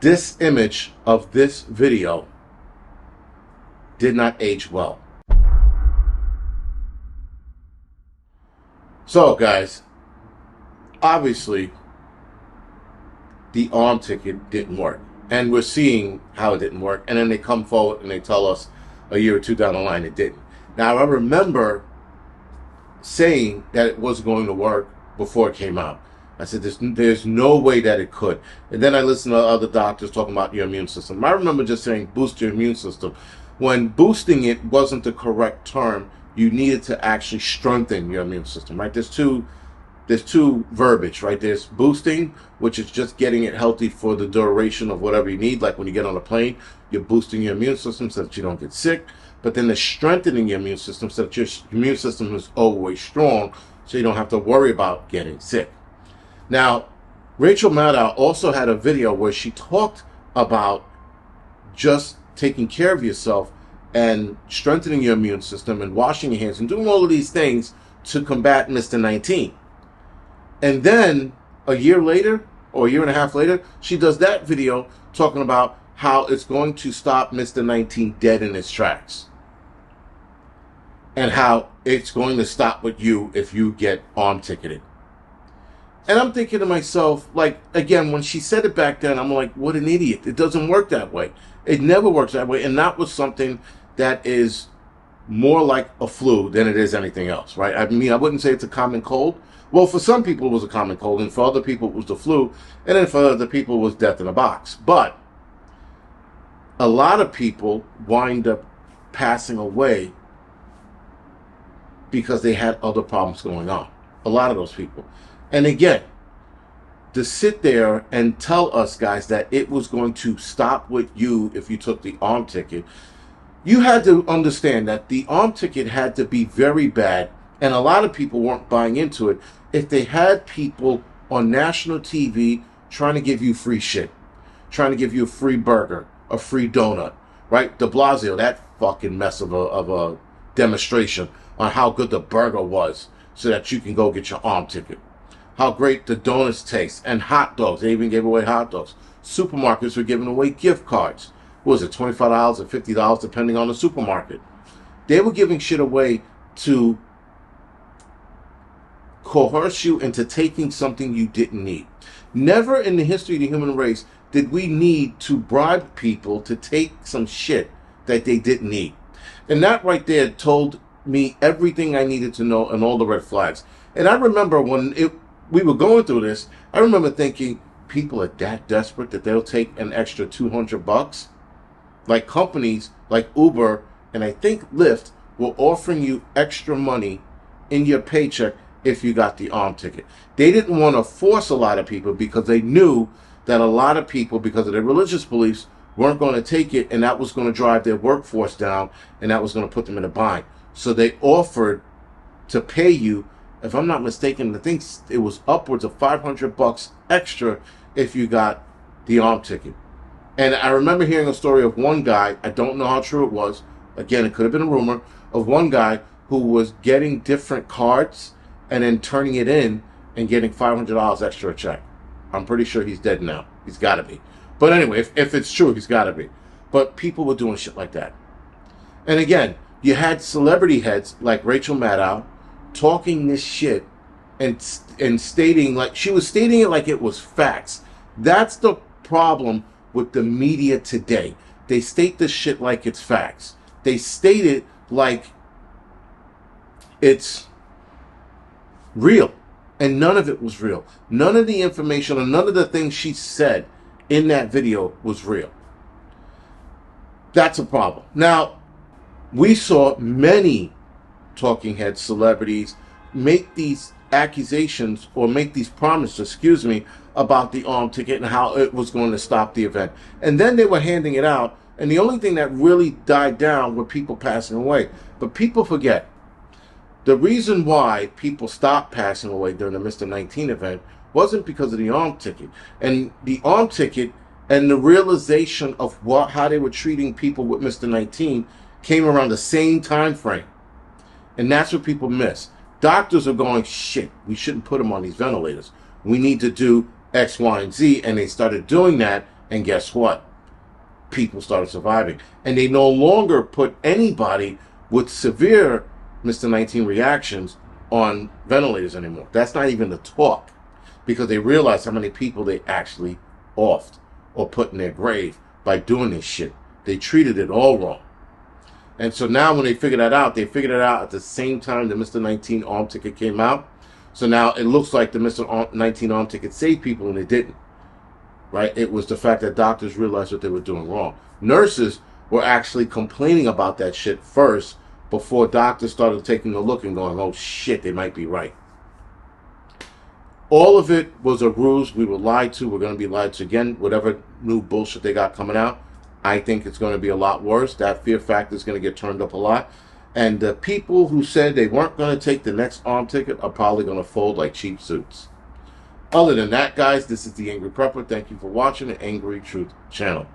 This image of this video did not age well. So guys, obviously the arm ticket didn't work, and we're seeing how it didn't work, and then they come forward and they tell us a year or two down the line it didn't. Now I remember saying that it was going to work before it came out. I said there's no way that it could. And then I listened to other doctors talking about your immune system. I remember just saying boost your immune system, when boosting it wasn't the correct term. You needed to actually strengthen your immune system, right? There's two verbiage, right? There's boosting, which is just getting it healthy for the duration of whatever you need. Like when you get on a plane, you're boosting your immune system so that you don't get sick. But then there's strengthening your immune system so that your immune system is always strong, so you don't have to worry about getting sick. Now, Rachel Maddow also had a video where she talked about just taking care of yourself and strengthening your immune system and washing your hands and doing all of these things to combat Mr. 19. And then a year later, or a year and a half later, she does that video talking about how it's going to stop Mr. 19 dead in his tracks. And how it's going to stop with you if you get arm ticketed. And I'm thinking to myself, like, again, when she said it back then, I'm like, what an idiot. It doesn't work that way. It never works that way. And that was something that is more like a flu than it is anything else, right? I mean, I wouldn't say it's a common cold. Well, for some people it was a common cold, and for other people it was the flu, and then for other people it was death in a box. But a lot of people wind up passing away because they had other problems going on. A lot of those people. And again, to sit there and tell us guys that it was going to stop with you if you took the arm ticket, you had to understand that the arm ticket had to be very bad, and a lot of people weren't buying into it, if they had people on national TV trying to give you free shit, trying to give you a free burger, a free donut, right? De Blasio, that fucking mess of a demonstration on how good the burger was so that you can go get your arm ticket. How great the donuts taste, and hot dogs. They even gave away hot dogs. Supermarkets were giving away gift cards. What was it, $25 or $50 depending on the supermarket. They were giving shit away to coerce you into taking something you didn't need. Never in the history of the human race did we need to bribe people to take some shit that they didn't need. And that right there told me everything I needed to know and all the red flags. And I remember when we were going through this, I remember thinking, people are that desperate that they'll take an extra $200? Like companies like Uber and I think Lyft were offering you extra money in your paycheck if you got the arm ticket. They didn't want to force a lot of people because they knew that a lot of people, because of their religious beliefs, weren't going to take it, and that was going to drive their workforce down, and that was going to put them in a bind. So they offered to pay you, if I'm not mistaken, I think it was upwards of $500 extra if you got the arm ticket. And I remember hearing a story of one guy, I don't know how true it was, again, it could have been a rumor, of one guy who was getting different cards and then turning it in and getting $500 extra a check. I'm pretty sure he's dead now. He's got to be. But anyway, if it's true, he's got to be. But people were doing shit like that. And again, you had celebrity heads like Rachel Maddow talking this shit and stating, like, she was stating it like it was facts. That's the problem with the media today. They state this shit like it's facts. They state it like it's real. And none of it was real. None of the information or none of the things she said in that video was real. That's a problem. Now, we saw many talking heads, celebrities, make these accusations or make these promises, about the arm ticket and how it was going to stop the event. And then they were handing it out, and the only thing that really died down were people passing away. But people forget. The reason why people stopped passing away during the Mr. 19 event wasn't because of the arm ticket. And the arm ticket and the realization of how they were treating people with Mr. 19 came around the same time frame. And that's what people miss. Doctors are going, shit, we shouldn't put them on these ventilators. We need to do X, Y, and Z. And they started doing that And guess what? People started surviving. And they no longer put anybody with severe Mr. 19 reactions on ventilators anymore. That's not even the talk, because they realized how many people they actually offed or put in their grave by doing this shit. They treated it all wrong. And so now when they figured that out, they figured it out at the same time the Mr. 19 arm ticket came out. So now it looks like the Mr. 19 arm ticket saved people, and it didn't. Right? It was the fact that doctors realized what they were doing wrong. Nurses were actually complaining about that shit first before doctors started taking a look and going, oh shit, they might be right. All of it was a ruse. We were lied to. We're going to be lied to again. Whatever new bullshit they got coming out, I think it's going to be a lot worse. That fear factor is going to get turned up a lot. And the people who said they weren't going to take the next arm ticket are probably going to fold like cheap suits. Other than that, guys, this is the Angry Prepper. Thank you for watching the Angry Truth channel.